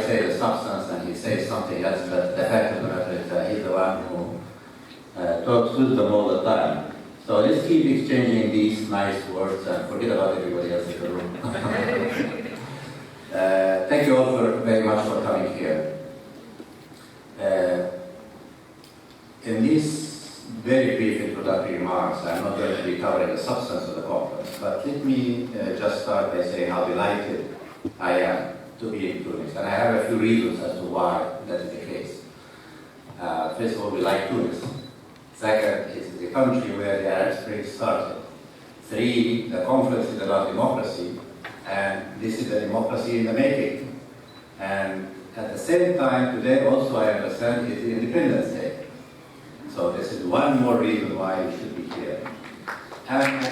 say the substance and he says something else, but the fact of the matter is that he's the one who talks wisdom all the time. So let's keep exchanging these nice words and forget about everybody else in the room. Thank you all very much for coming here. In these very brief introductory remarks, I'm not going to be covering the substance of the conference, but let me just start by saying how delighted I am to be in Tunis. And I have a few reasons as to why that is the case. First of all, we like Tunis. Second, it's the country where the Arab Spring started. Three, the conference is about democracy, and this is a democracy in the making. And at the same time, today also I understand it's Independence Day. So this is one more reason why we should be here. And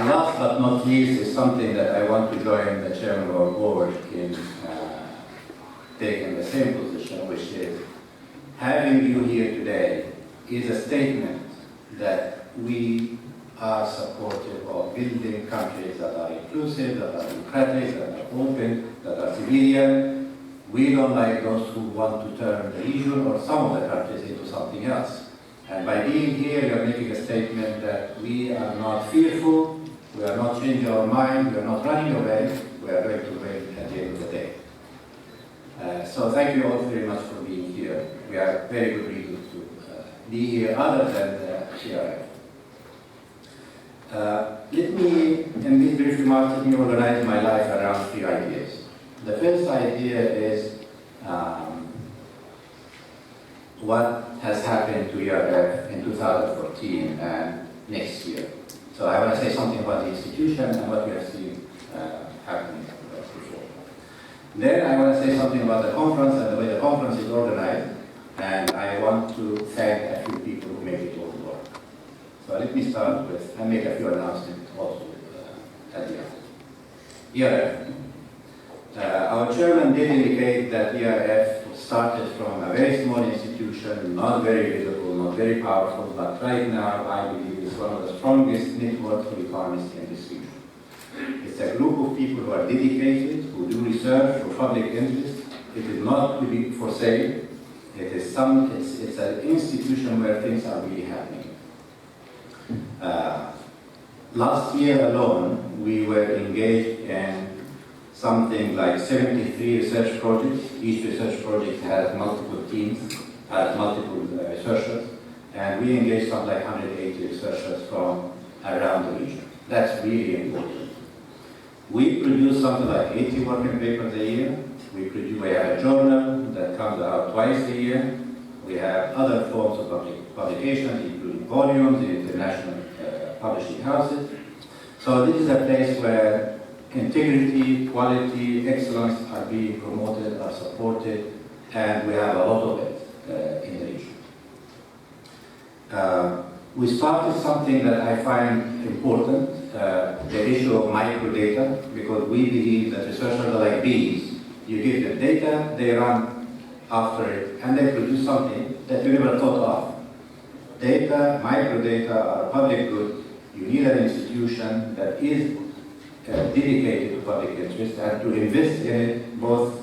last but not least is something that I want to join the chairman of our board in taking the same position, which is having you here today is a statement that we are supportive of building countries that are inclusive, that are democratic, that are open, that are civilian. We don't like those who want to turn the region or some of the countries into something else. And by being here, you're making a statement that we are not fearful, we are not changing our mind, we are not running away, we are going to win at the end of the day. So thank you all very much for being here. We have very good reasons to be here other than the ERF. Let me, in these brief remarks, let me organize my life around three ideas. The first idea is what has happened to ERF in 2014 and next year. So I want to say something about the institution and what we have seen happening before. Then I want to say something about the conference and the way the conference is organized, and I want to thank a few people who make it all work. So let me start with, and make a few announcements also at the end. ERF. Our chairman did indicate that ERF started from a very small institution, not very visible, not very powerful, but right now I believe is one of the strongest networks of economists in this region. It's a group of people who are dedicated, who do research for public interest. It is not to be for sale. It's an institution where things are really happening. Last year alone, we were engaged in something like 73 research projects. Each research project has multiple teams, has multiple researchers, and we engaged something like 180 researchers from around the region. That's really important. We produce something like 80 working papers a year. We have a journal that comes out twice a year. We have other forms of publications, including volumes in international publishing houses. So this is a place where integrity, quality, excellence are being promoted, are supported, and we have a lot of it in the region. We started something that I find important, the issue of microdata, because we believe that researchers are like bees. You give them data, they run after it, and they produce something that you never thought of. Data, microdata are public good. You need an institution that is dedicated to public interest and to invest in it, both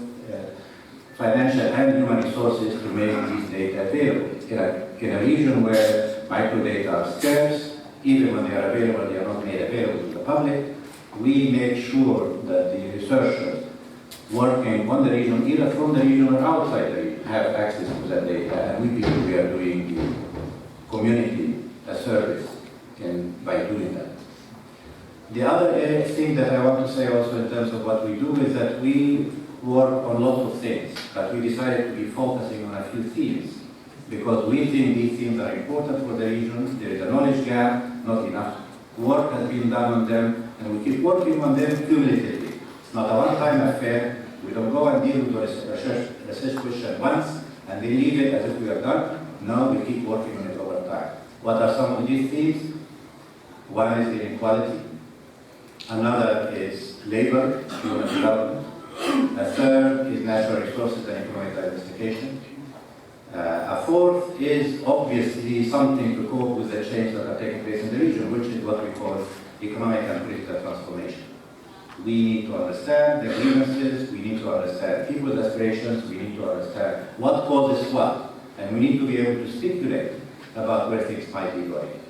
financial and human resources, to make these data available. In a region where microdata are scarce, even when they are available, they are not made available to the public, we make sure that the researchers working on the region, either from the region or outside the region, have access to that data, and we believe we are doing the community a service by doing that. The other thing that I want to say also in terms of what we do is that we work on lots of things, but we decided to be focusing on a few themes because we think these themes are important for the region. There is a knowledge gap, not enough work has been done on them, and we keep working on them cumulatively. It's not a one-time affair. We don't go and deal with the research question once and then leave it as if we are done. No, we keep working on it over time. What are some of these themes? One is inequality. Another is labor, human development. A third is natural resources and economic diversification. A fourth is obviously something to cope with the changes that are taking place in the region, which is what we call economic and political transformation. We need to understand the grievances, we need to understand people's aspirations, we need to understand what causes what, and we need to be able to speculate about where things might be going.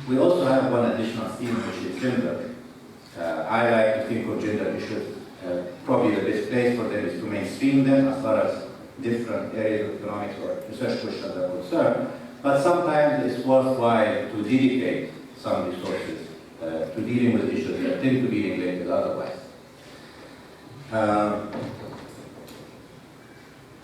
We also have one additional theme, which is gender. I like to think of gender issues. Probably the best place for them is to mainstream them as far as different areas of economics or research questions are concerned. But sometimes it's worthwhile to dedicate some resources to dealing with issues that tend to be neglected otherwise.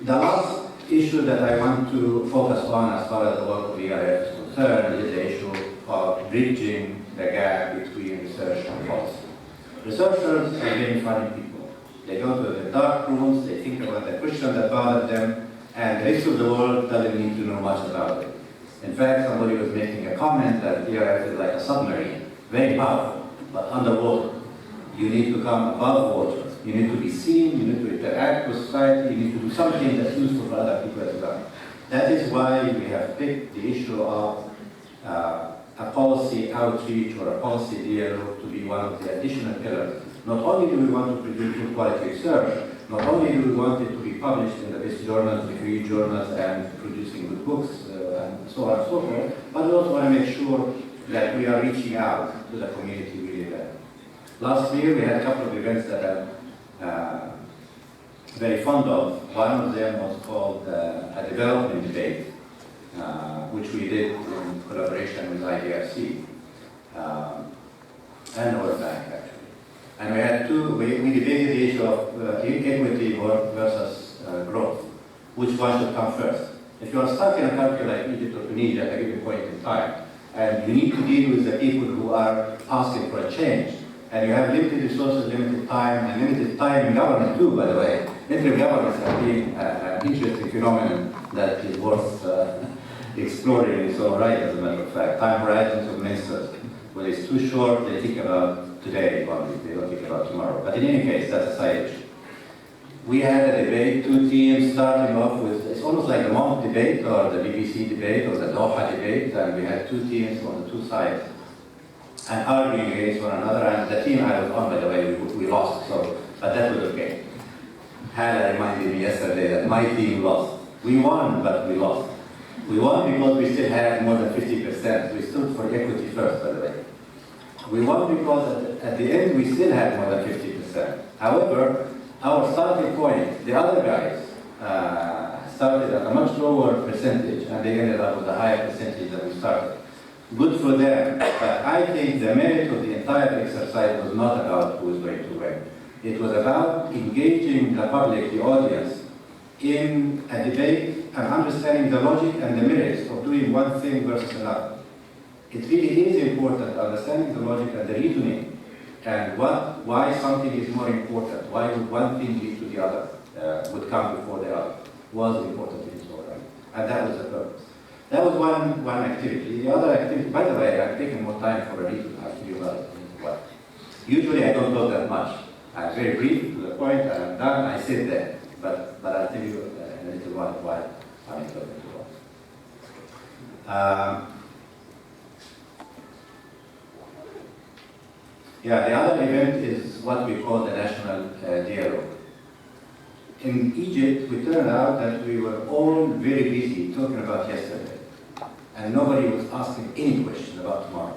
The last issue that I want to focus on as far as the work of ERF is concerned is the issue of bridging the gap between research and policy. Researchers are very funny people. They go to the dark rooms, they think about the questions that bother them, and the rest of the world doesn't need to know much about it. In fact, somebody was making a comment that ERF is like a submarine, very powerful, but underwater. You need to come above water. You need to be seen, you need to interact with society, you need to do something that's useful for other people as well. That is why we have picked the issue of a policy outreach or a policy dialogue to be one of the additional pillars. Not only do we want to produce good quality research, not only do we want it to be published in the best journals, degree journals, and producing good books, and so on and so forth, but we also want to make sure that we are reaching out to the community really well. Last year we had a couple of events that I'm very fond of. One of them was called a development debate, which we did in collaboration with IDRC and World Bank, actually. And we had we debated the issue of equity versus growth. Which one should come first? If you are stuck in a country like Egypt or Tunisia at a given point in time, and you need to deal with the people who are asking for a change, and you have limited resources, limited time, and limited time in government too, by the way. Interim governments have been an interesting phenomenon that is worth exploring in its own right, as a matter of fact. Time horizons of ministers. When it's too short, they think about today only, they don't think about tomorrow. But in any case, that's a side issue. We had a debate, two teams starting off with, it's almost like the Monk debate or the BBC debate or the Doha debate, and we had two teams on the two sides and arguing against one another, and the team I was on, by the way, we lost, so, but that was okay. Hannah reminded me yesterday that my team lost. We won, but we lost. We won because we still had more than 50%. We stood for equity first, by the way. We won because at the end we still had more than 50%. However, our starting point, the other guys started at a much lower percentage, and they ended up with a higher percentage than we started. Good for them, but I think the merit of the entire exercise was not about who was going to win. It was about engaging the public, the audience, in a debate and understanding the logic and the merits of doing one thing versus another. It really is important understanding the logic and the reasoning and why something is more important, why would one thing lead to the other, would come before the other, was important in its own right. And that was the purpose. That was one activity. The other activity, by the way, I'm taking more time for a reason. I'll tell you about it. Usually I don't talk that much. I'm very brief, to the point, and I'm done, I sit there. But I'll tell you in a little while why I'm talking to Yeah, the other event is what we call the national dialogue. In Egypt, we turned out that we were all very busy talking about yesterday, and nobody was asking any question about tomorrow.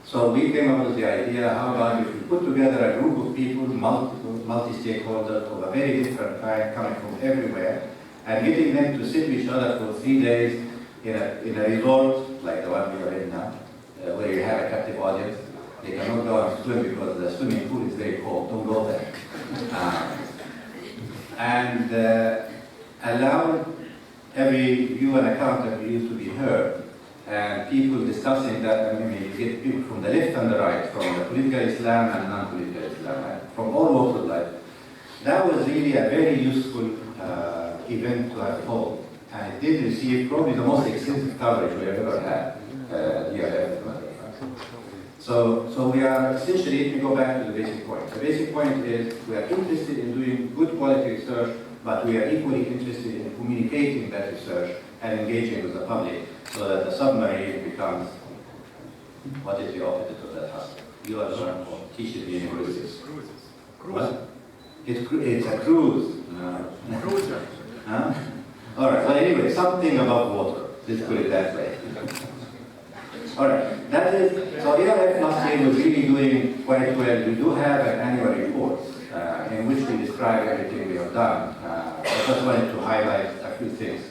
So we came up with the idea, how about if we put together a group of people, multi-stakeholders of a very different kind, coming from everywhere, and getting them to sit with each other for 3 days in a resort, like the one we are in now, where you have a captive audience. They cannot go and swim because the swimming pool is very cold. Don't go there. And allow every view and account of view to be heard, and people discussing that. I mean, you get people from the left and the right, from the political Islam and non-political Islam, from all walks of life. That was really a very useful event to have held, and it did receive probably the most extensive coverage we have ever had here. So we are essentially, let me go back to the basic point. The basic point is we are interested in doing good quality research, but we are equally interested in communicating that research and engaging with the public so that the submarine becomes what is the opposite of that hustle. You are the one who teaches me in cruises. Cruises. It's a cruise. Cruiser. Huh? All right. Well, anyway, something about water. Let's put it that way. All right. That is. So ERF last year was really doing quite well. We do have an annual report in which we describe everything we have done. I just wanted to highlight a few things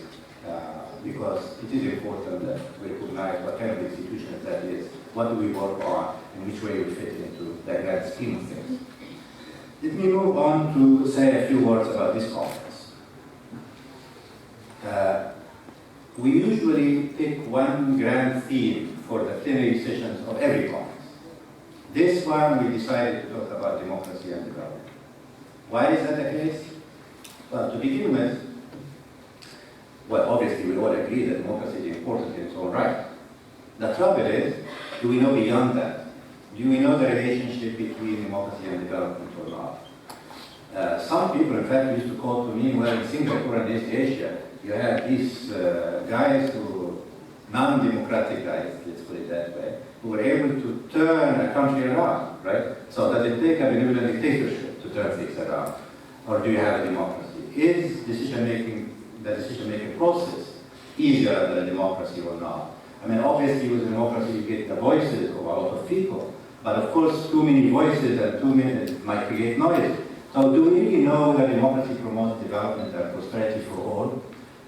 because it is important that we recognize what kind of institutions that is, what do we work on, and which way we fit into the grand scheme of things. Let me move on to say a few words about this conference. We usually pick one grand theme for the plenary sessions of every conference. This one we decided to talk about democracy and development. Why is that the case? Well, to begin with, well, obviously we all agree that democracy is important in its own right. The trouble is, do we know beyond that? Do we know the relationship between democracy and development or not? Some people, in fact, used to call to me, well, in Singapore and East Asia, you have these guys who, non-democratic guys, let's put it that way, who were able to turn a country around, right? So does it take a benevolent dictatorship to turn things around? Or do you have a democracy? Is the decision-making process easier than a democracy or not? I mean, obviously with democracy you get the voices of a lot of people, but of course too many voices and too many might create noise. So do we really know that democracy promotes development and prosperity for all?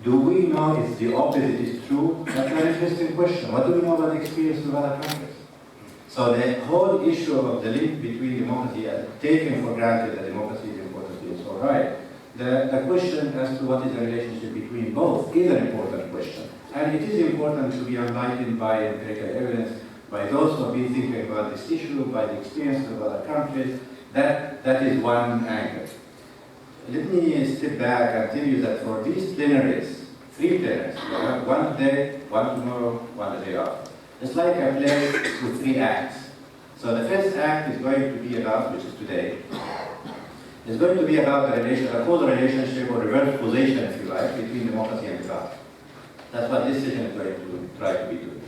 Do we know if the opposite is true? That's an interesting question. What do we know about the experience of other countries? So the whole issue of the link between democracy and taking for granted that democracy is important is all right. The question as to what is the relationship between both is an important question. And it is important to be enlightened by empirical evidence, by those who have been thinking about this issue, by the experience of other countries. That is one angle. Let me step back and tell you that for these plenaries, 3 plenaries, we have one today, one tomorrow, one the day after. It's like a play with 3 acts. So the first act is going to be about, which is today, is going to be about the relationship or reverse causation, if you like, between democracy and development. That's what this session is going to try to be doing.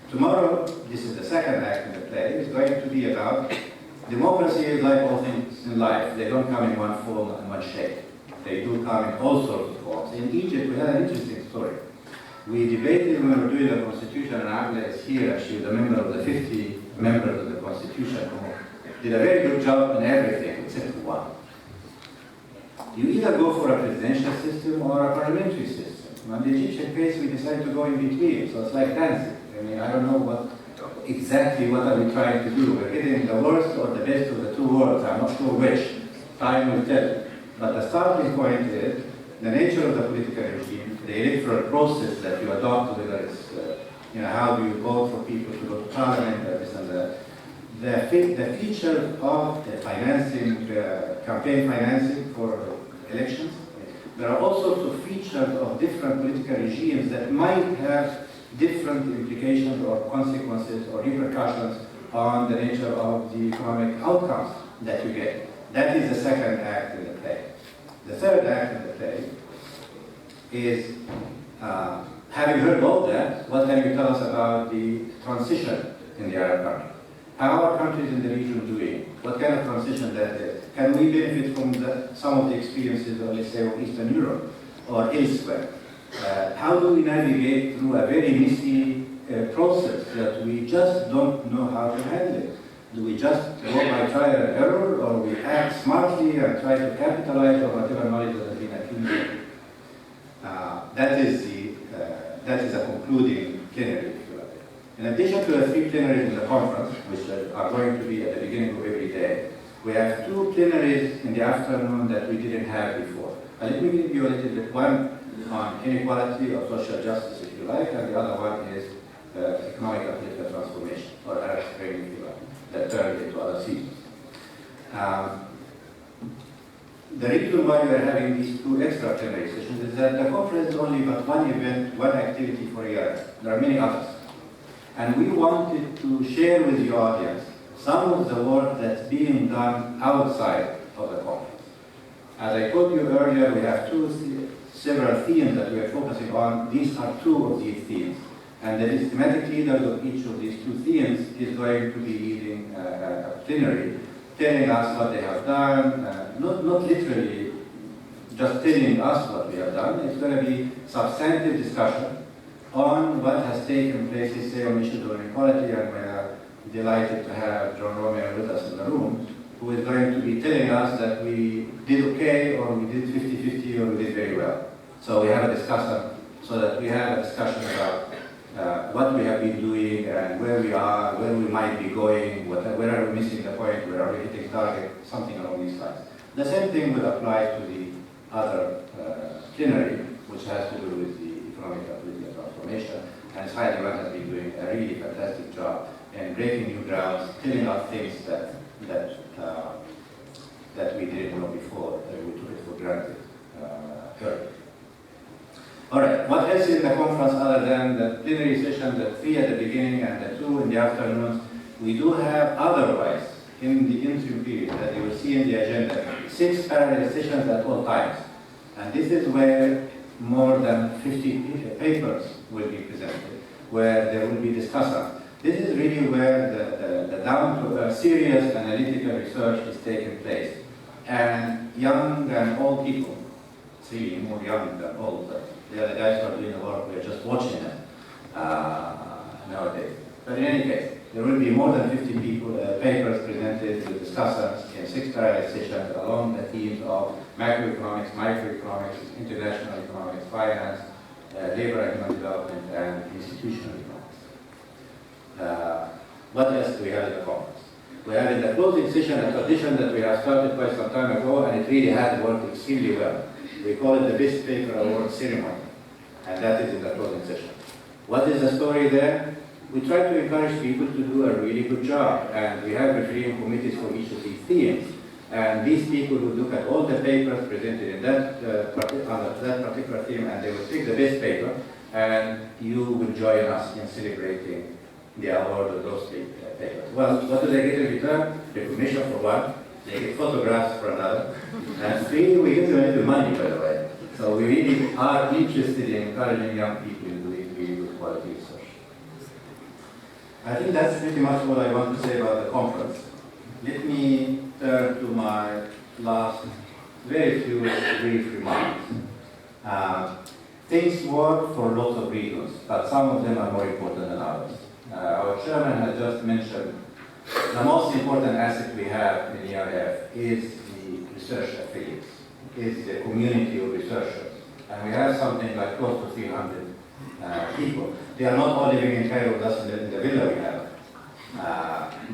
Tomorrow, this is the second act in the play, is going to be about democracy is like all things in life. They don't come in one form and one shape. They do come in all sorts of forms. In Egypt, we had an interesting story. We debated when we were doing the Constitution, and Agla is here, and she was a member of the 50 members of the Constitution who did a very good job in everything except one. You either go for a presidential system or a parliamentary system. On the Egyptian case, we decided to go in between, so it's like dancing. I mean, I don't know exactly what are we trying to do. We're getting the worst or the best of the 2 worlds. I'm not sure which. Time will tell. But the starting point is the nature of the political regime, the electoral process that you adopt, whether it's how do you vote for people to go to parliament, this and that. The features of the financing, campaign financing for elections. There are all sorts of features of different political regimes that might have different implications or consequences or repercussions on the nature of the economic outcomes that you get. That is the second act in the play. The third act in the play is, having heard all that, what can you tell us about the transition in the Arab countries? How are countries in the region doing? What kind of transition that is? Can we benefit from some of the experiences of, let's say, of Eastern Europe or elsewhere? How do we navigate through a very messy process that we just don't know how to handle it? Do we just go by trial and error, or we act smartly and try to capitalize on whatever knowledge that has been accumulated? That is a concluding plenary, if you like. In addition to the 3 plenaries in the conference, which are going to be at the beginning of every day, we have 2 plenaries in the afternoon that we didn't have before. Let me give you a little bit, one on inequality or social justice, if you like, and the other one is economic and political transformation, or Arab Spring, if you like, that turned into other seasons. The reason why we are having these 2 extra plenary sessions is that the conference is only but one event, one activity for ERF. There are many others. And we wanted to share with the audience some of the work that's being done outside of the conference. As I told you earlier, we have several themes that we are focusing on. These are 2 of these themes. And the thematic leaders of each of these two themes is going to be leading a plenary, telling us what they have done, not literally just telling us what we have done. It's going to be substantive discussion on what has taken place, let's say, on issues of inequality, and we are delighted to have John Romeo with us in the room, who is going to be telling us that we did okay, or we did 50-50, or we did very well. So we have a discussion, so that we have a discussion about what we have been doing and where we are, where we might be going, where are we missing the point, where are we hitting target, something along these lines. The same thing will apply to the other plenary, which has to do with the economic and political transformation. And Saeed has been doing a really fantastic job in breaking new grounds, telling us things that we didn't know before, we took it for granted earlier. All right, what else is in the conference other than the plenary session, the 3 at the beginning and the 2 in the afternoons? We do have otherwise, in the interim period that you will see in the agenda, 6 parallel sessions at all times. And this is where more than 50 papers will be presented, where there will be discussions. This is really where the down-to-earth, serious analytical research is taking place. And young and old people, really more young than old, but the other guys who are doing the work, we're just watching them nowadays. But in any case, there will be more than 50 papers presented with discussants in 6 parallel sessions along the themes of macroeconomics, microeconomics, international economics, finance, labor and human development, and institutional economics. What else do we have in the conference? We have in the closing session a tradition that we have started quite some time ago, and it really has worked extremely well. We call it the Best Paper Award Ceremony, and that is in the closing session. What is the story there? We try to encourage people to do a really good job, and we have refereeing committees for each of these themes. And these people will look at all the papers presented in that particular theme, and they will pick the best paper, and you will join us in celebrating the award of those papers. Well, what do they get in return? Recognition for one, they get photographs for another, and 3, we get them a little money, by the way. So we really are interested in encouraging young people in doing really good quality research. I think that's pretty much what I want to say about the conference. Let me turn to my last very few brief remarks. Things work for lots of reasons, but some of them are more important than others. Our chairman has just mentioned the most important asset we have in ERF is the research affiliates, is the community of researchers. And we have something like close to 300 people. They are not all living in Cairo, just in the villa we have.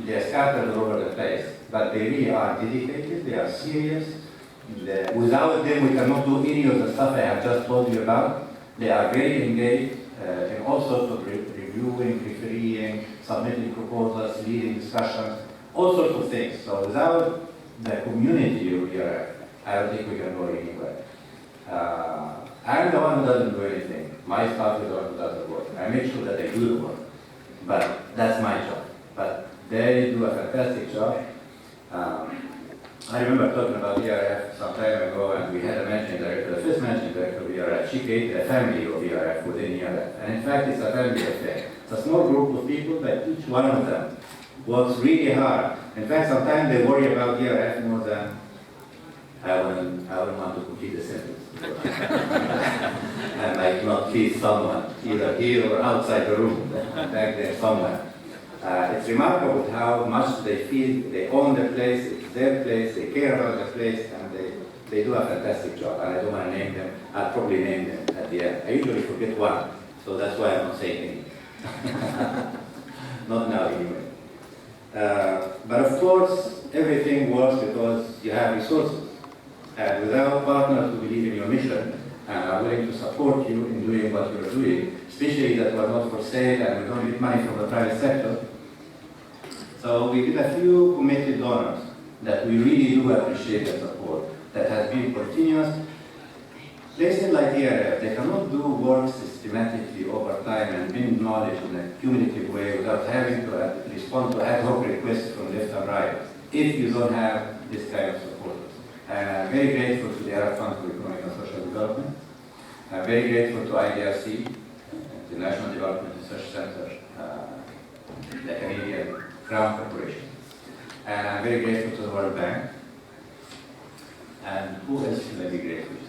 They are scattered all over the place, but they really are dedicated, they are serious. Without them, we cannot do any of the stuff I have just told you about. They are very engaged in all sorts of reviewing, refereeing, submitting proposals, leading discussions, all sorts of things. So without the community of ERF, I don't think we can go anywhere. I'm the one who doesn't do anything. My staff is the one who does the work. I make sure that they do the work. But that's my job. But they do a fantastic job. I remember talking about ERF some time ago, and we had a managing director, the first managing director of ERF. She created a family of ERF within ERF. And in fact, it's a family affair. It's a small group of people, but each one of them works really hard. In fact, sometimes they worry about ERF more than I wouldn't want to complete the sentence. I might not please someone, either here or outside the room, back there somewhere. It's remarkable how much they feel they own the place, it's their place, they care about the place, and they do a fantastic job. And I don't want to name them, I'll probably name them at the end. I usually forget one, so that's why I'm not saying any. Not now anyway. But of course, everything works because you have resources. And without partners who believe in your mission and are willing to support you in doing what you're doing, especially that we're not for sale and we don't get money from the private sector. So we get a few committed donors that we really do appreciate the support that has been continuous. Places like ERF, they cannot do work systematically over time and build knowledge in a cumulative way without having to respond to ad hoc requests from left and right if you don't have this kind of support. And I'm very grateful to the Arab Fund for Economic and Social Development. I'm very grateful to IDRC, the National Development Research Center, the Canadian Crown Corporation. And I'm very grateful to the World Bank. And who else should I be grateful to?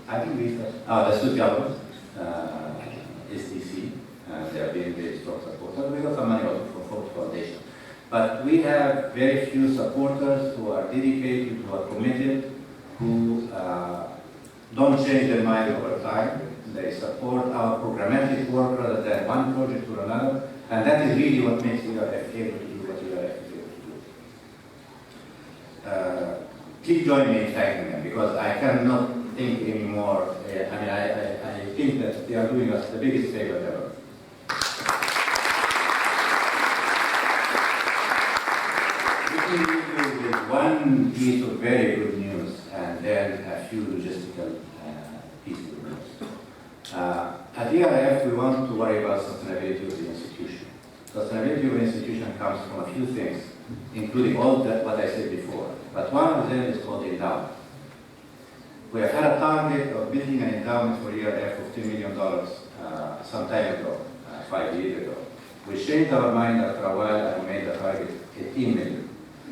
I think the Swiss government, SDC, they have been very strong supporters. We got some money also from Ford Foundation. But we have very few supporters who are dedicated, who are committed, who don't change their mind over time. They support our programmatic work rather than one project or another. And that is really what makes ERF able to do what ERF is able to do. Please join me in thanking them, because I cannot think anymore. I think that they are doing us the biggest favor ever. Let me leave you with one piece of very good news and then a few logistical pieces of news. At ERF, we want to worry about sustainability of the institution. Sustainability of the institution comes from a few things, including all that what I said before. But one of them is called endowment. We have had a target of building an endowment for ERF of $10 million some time ago, 5 years ago. We changed our mind after a while and we made the target $18 million.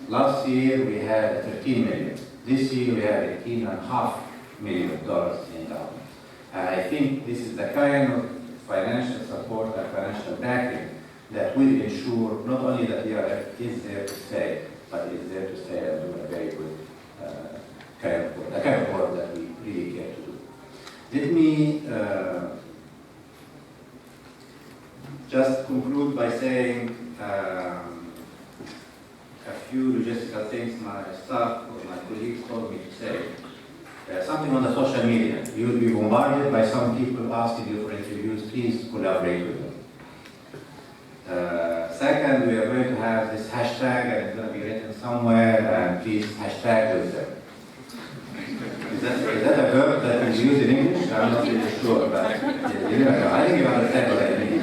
Last year we had $13 million. This year we have $18.5 million in endowment. And I think this is the kind of financial support and financial backing that will ensure not only that ERF is there to stay, but is there to stay and do a very good kind of work that we really care to do. Let me just conclude by saying a few logistical things my staff or my colleagues told me to say. Something on the social media. You will be bombarded by some people asking you for interviews. Please collaborate with them. Second, we are going to have this hashtag, and it's going to be written somewhere, and please hashtag with them. Is that a verb that is used in English? I'm not really sure, but you know, I think you understand what I mean.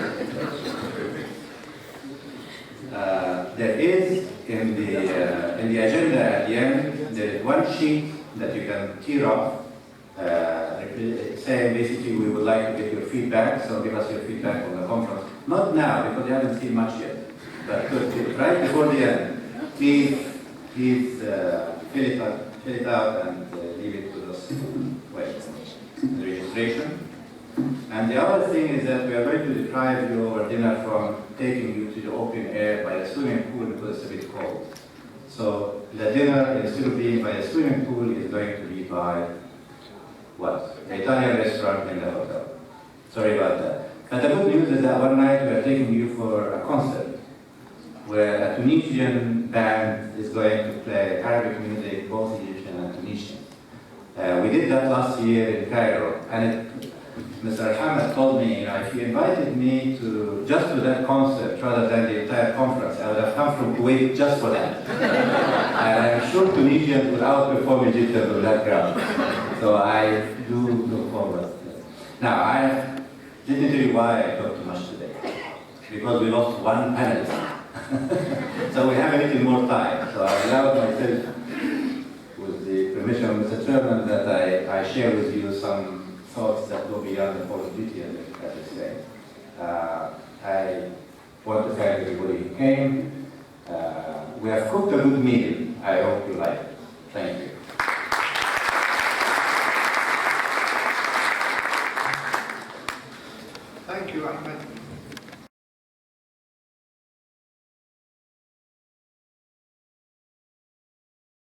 There is in the agenda at the end, there is one sheet that you can tear off, saying basically we would like to get your feedback, so give us your feedback on the conference. Not now, because you haven't seen much yet, but right before the end, please fill it out and leave it to us when the registration. And the other thing is that we are going to deprive you over dinner from taking you to the open air by the swimming pool because it's a bit cold. So the dinner, instead of being by the swimming pool, is going to be by what? The Italian restaurant in the hotel. Sorry about that. But the good news is that one night we are taking you for a concert where a Tunisian band is going to play Arabic music, both Egyptian and Tunisian. We did that last year in Cairo, and Mr. Ahmed told me, if you invited me to just to that concert rather than the entire conference, I would have come from Kuwait just for that. And I'm sure Tunisians would outperform Egyptians with that crowd. So I do look forward to it. Now, let me tell you why I talked too much today. Because we lost one panelist. So we have a little more time. So I allowed myself, with the permission of Mr. Chairman, that I share with you some thoughts that go beyond the whole duty, as I say. I want to thank everybody who came. We have cooked a good meal. I hope you like it. Thank you. Thank you, Ahmed.